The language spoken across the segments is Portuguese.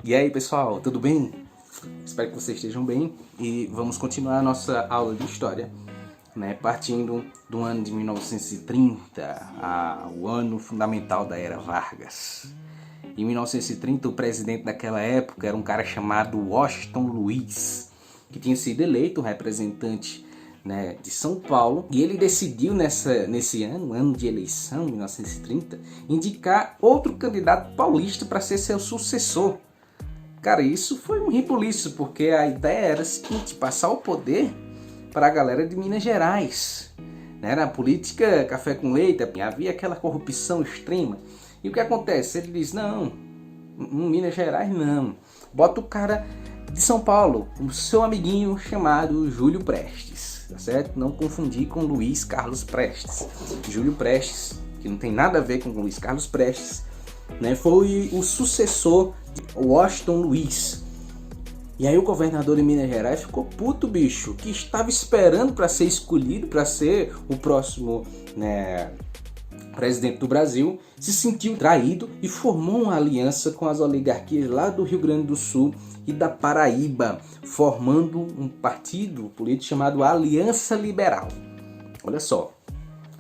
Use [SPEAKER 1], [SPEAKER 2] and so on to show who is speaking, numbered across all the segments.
[SPEAKER 1] E aí pessoal, tudo bem? Espero que vocês estejam bem e vamos continuar a nossa aula de história, né? Partindo do ano de 1930, o ano fundamental da Era Vargas. Em 1930, o presidente daquela época era um cara chamado Washington Luiz, que tinha sido eleito representante, né, de São Paulo, e ele decidiu nesse ano de eleição, 1930, indicar outro candidato paulista para ser seu sucessor. Cara, isso foi um ribuliço, porque a ideia era a seguinte: passar o poder para a galera de Minas Gerais. Na política café com leite, havia aquela corrupção extrema. E o que acontece? Ele diz: não, Minas Gerais não. Bota o cara de São Paulo, o seu amiguinho chamado Júlio Prestes, tá certo? Não confundir com Luiz Carlos Prestes. Júlio Prestes, que não tem nada a ver com Luiz Carlos Prestes, né, foi o sucessor de Washington Luiz. E aí o governador de Minas Gerais ficou puto, bicho, que estava esperando para ser escolhido, para ser o próximo, né, presidente do Brasil, se sentiu traído e formou uma aliança com as oligarquias lá do Rio Grande do Sul e da Paraíba, formando um partido político chamado Aliança Liberal. Olha só.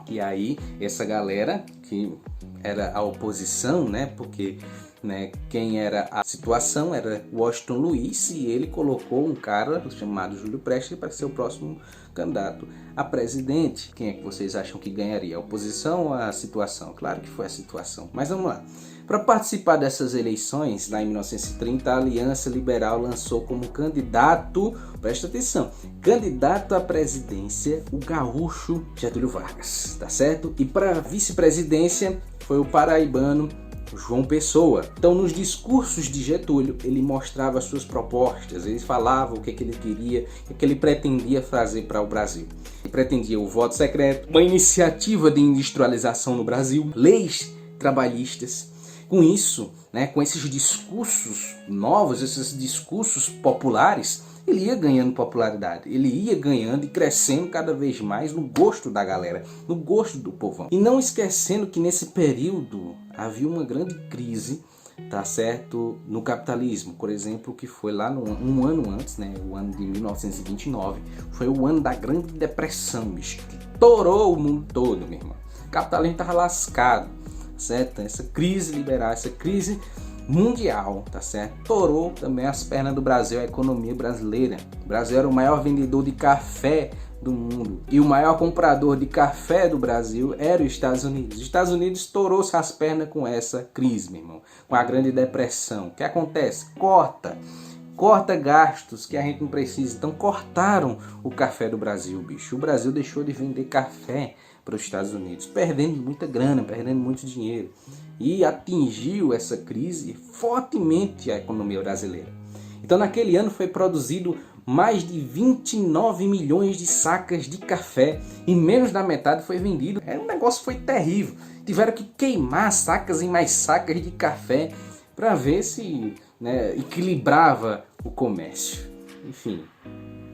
[SPEAKER 1] E aí essa galera que era a oposição, né, porque, né, quem era a situação era Washington Luiz, e ele colocou um cara chamado Júlio Prestes para ser o próximo candidato a presidente. Quem é que vocês acham que ganharia? A oposição ou a situação? Claro que foi a situação. Mas vamos lá. Para participar dessas eleições, lá em 1930, a Aliança Liberal lançou como candidato, presta atenção, candidato à presidência, o gaúcho Getúlio Vargas, tá certo? E para vice-presidência foi o paraibano João Pessoa. Então, nos discursos de Getúlio, ele mostrava as suas propostas, ele falava o que ele queria, o que ele pretendia fazer para o Brasil. Ele pretendia o voto secreto, uma iniciativa de industrialização no Brasil, leis trabalhistas. Com isso, né, com esses discursos novos, esses discursos populares, ele ia ganhando popularidade, ele ia ganhando e crescendo cada vez mais no gosto da galera, no gosto do povão. E não esquecendo que nesse período havia uma grande crise, tá certo, no capitalismo. Por exemplo, que foi lá um ano antes, né, o ano de 1929, foi o ano da Grande Depressão, bicho, que torou o mundo todo, meu irmão. O capitalismo estava lascado, certo? Essa crise liberal, essa crise mundial, tá certo? Torou também as pernas do Brasil, a economia brasileira. O Brasil era o maior vendedor de café do mundo e o maior comprador de café do Brasil era os Estados Unidos. Os Estados Unidos torou-se as pernas com essa crise, meu irmão, com a Grande Depressão. O que acontece? Corta gastos que a gente não precisa. Então cortaram o café do Brasil, bicho. O Brasil deixou de vender café para os Estados Unidos, perdendo muita grana, perdendo muito dinheiro. E atingiu essa crise fortemente a economia brasileira. Então naquele ano foi produzido mais de 29 milhões de sacas de café e menos da metade foi vendido. O negócio foi terrível. Tiveram que queimar sacas e mais sacas de café para ver se, né, equilibrava o comércio. Enfim,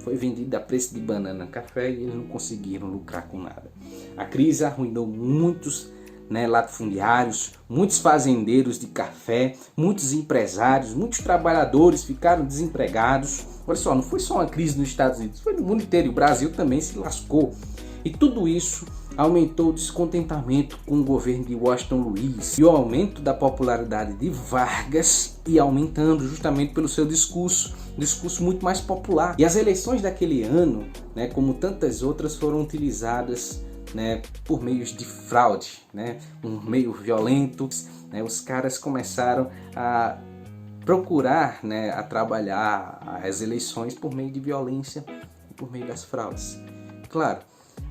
[SPEAKER 1] foi vendido a preço de banana café e eles não conseguiram lucrar com nada. A crise arruinou muitos, né, latifundiários, muitos fazendeiros de café, muitos empresários, muitos trabalhadores ficaram desempregados. Olha só, não foi só uma crise nos Estados Unidos, foi no mundo inteiro, e o Brasil também se lascou. E tudo isso aumentou o descontentamento com o governo de Washington Luiz e o aumento da popularidade de Vargas e aumentando justamente pelo seu discurso muito mais popular. E as eleições daquele ano, né, como tantas outras, foram utilizadas, né, por meios de fraude, né, um meio violento, né, os caras começaram a procurar, né, a trabalhar as eleições por meio de violência e por meio das fraudes. Claro,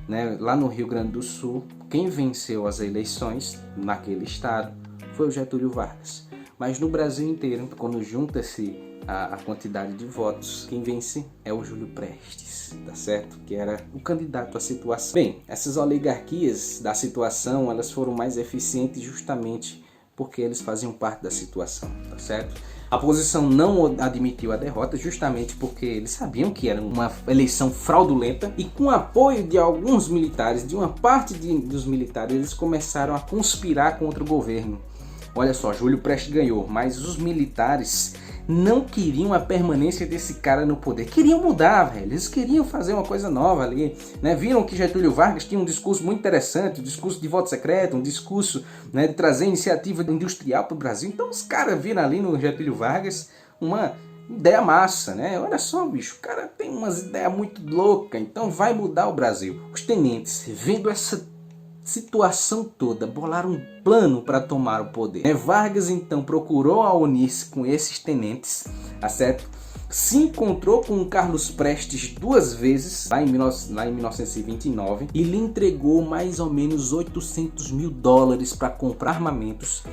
[SPEAKER 1] né, lá no Rio Grande do Sul, quem venceu as eleições naquele estado foi o Getúlio Vargas. Mas no Brasil inteiro, quando junta-se a quantidade de votos, quem vence é o Júlio Prestes, tá certo? Que era o candidato à situação. Bem, essas oligarquias da situação, elas foram mais eficientes justamente porque eles faziam parte da situação, tá certo? A oposição não admitiu a derrota justamente porque eles sabiam que era uma eleição fraudulenta, e com o apoio de alguns militares, de uma parte dos militares, eles começaram a conspirar contra o governo. Olha só, Júlio Prestes ganhou, mas os militares não queriam a permanência desse cara no poder. Queriam mudar, velho. Eles queriam fazer uma coisa nova ali, né? Viram que Getúlio Vargas tinha um discurso muito interessante, um discurso de voto secreto, um discurso, né, de trazer iniciativa industrial para o Brasil. Então os caras viram ali no Getúlio Vargas uma ideia massa, né? Olha só, bicho, o cara tem umas ideias muito loucas, então vai mudar o Brasil. Os tenentes, vendo essa situação toda, bolaram um plano para tomar o poder. Vargas então procurou a unir-se com esses tenentes, tá certo? Se encontrou com o Carlos Prestes 2 vezes, lá em 1929, e lhe entregou mais ou menos $800 mil para comprar armamentos.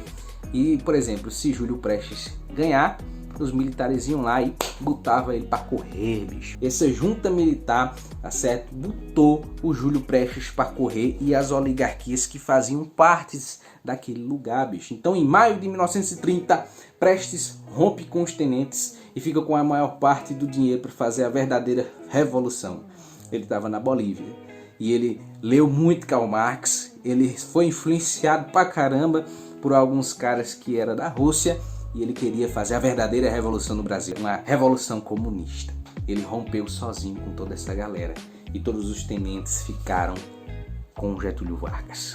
[SPEAKER 1] E, por exemplo, se Júlio Prestes ganhar, os militares iam lá e botavam ele para correr, bicho. Essa junta militar, tá certo, botou o Júlio Prestes para correr e as oligarquias que faziam partes daquele lugar, bicho. Então, em maio de 1930, Prestes rompe com os tenentes e fica com a maior parte do dinheiro para fazer a verdadeira revolução. Ele estava na Bolívia e ele leu muito Karl Marx, ele foi influenciado pra caramba por alguns caras que eram da Rússia, e ele queria fazer a verdadeira revolução no Brasil, uma revolução comunista. Ele rompeu sozinho com toda essa galera e todos os tenentes ficaram com Getúlio Vargas.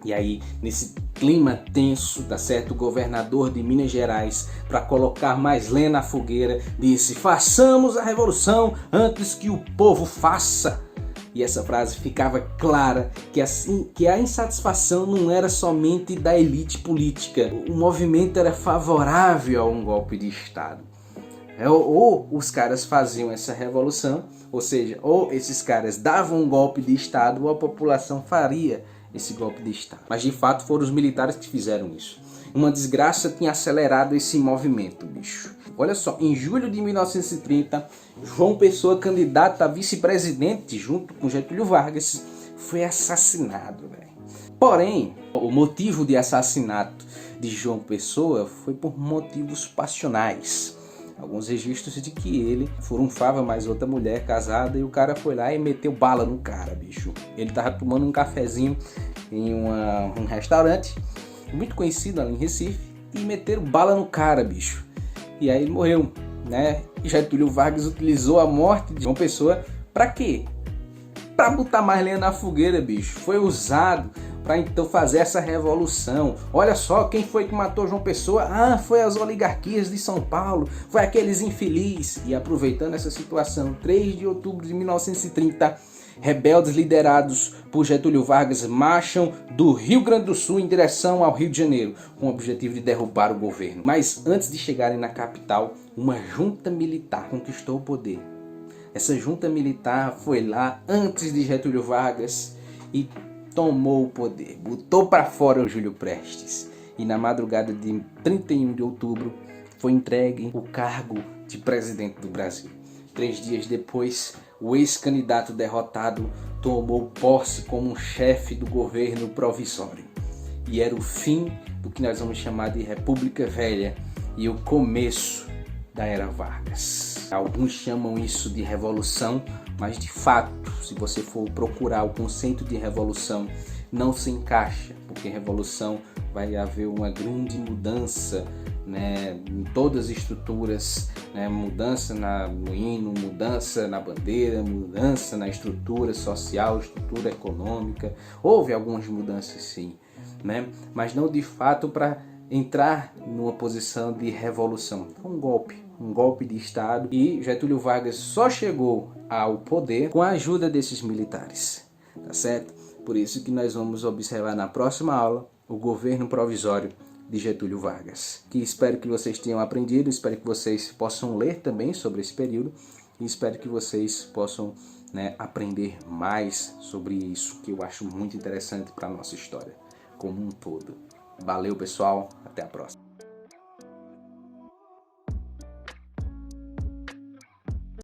[SPEAKER 1] E aí, nesse clima tenso, tá certo, o governador de Minas Gerais, para colocar mais lenha na fogueira, disse: façamos a revolução antes que o povo faça. E essa frase ficava clara que a insatisfação não era somente da elite política. O movimento era favorável a um golpe de Estado. Ou os caras faziam essa revolução, ou seja, ou esses caras davam um golpe de Estado, ou a população faria esse golpe de Estado. Mas de fato foram os militares que fizeram isso. Uma desgraça tinha acelerado esse movimento, bicho. Olha só, em julho de 1930, João Pessoa, candidato a vice-presidente junto com Getúlio Vargas, foi assassinado, velho. Porém, o motivo de assassinato de João Pessoa foi por motivos passionais. Alguns registros de que ele furunfava mais outra mulher casada e o cara foi lá e meteu bala no cara, bicho. Ele tava tomando um cafezinho em um restaurante muito conhecido ali em Recife e meteram bala no cara, bicho. E aí ele morreu, né? E Getúlio Vargas utilizou a morte de João Pessoa para quê? Para botar mais lenha na fogueira, bicho. Foi usado para então fazer essa revolução. Olha só, quem foi que matou João Pessoa? Ah, foi as oligarquias de São Paulo, foi aqueles infelizes. E aproveitando essa situação, 3 de outubro de 1930, rebeldes liderados por Getúlio Vargas marcham do Rio Grande do Sul em direção ao Rio de Janeiro, com o objetivo de derrubar o governo. Mas antes de chegarem na capital, uma junta militar conquistou o poder. Essa junta militar foi lá antes de Getúlio Vargas e tomou o poder, botou para fora o Júlio Prestes. E na madrugada de 31 de outubro foi entregue o cargo de presidente do Brasil. 3 dias depois, o ex-candidato derrotado tomou posse como um chefe do governo provisório. E era o fim do que nós vamos chamar de República Velha e o começo da Era Vargas. Alguns chamam isso de revolução, mas de fato, se você for procurar o conceito de revolução, não se encaixa, porque revolução vai haver uma grande mudança, né, em todas as estruturas, né, mudança no hino, mudança na bandeira, mudança na estrutura social, estrutura econômica. Houve algumas mudanças sim, né, mas não de fato para entrar numa posição de revolução. Um golpe de Estado, e Getúlio Vargas só chegou ao poder com a ajuda desses militares, tá certo? Por isso que nós vamos observar na próxima aula o governo provisório de Getúlio Vargas. Que espero que vocês tenham aprendido, espero que vocês possam ler também sobre esse período e espero que vocês possam, né, aprender mais sobre isso, que eu acho muito interessante para a nossa história como um todo. Valeu, pessoal, até a próxima.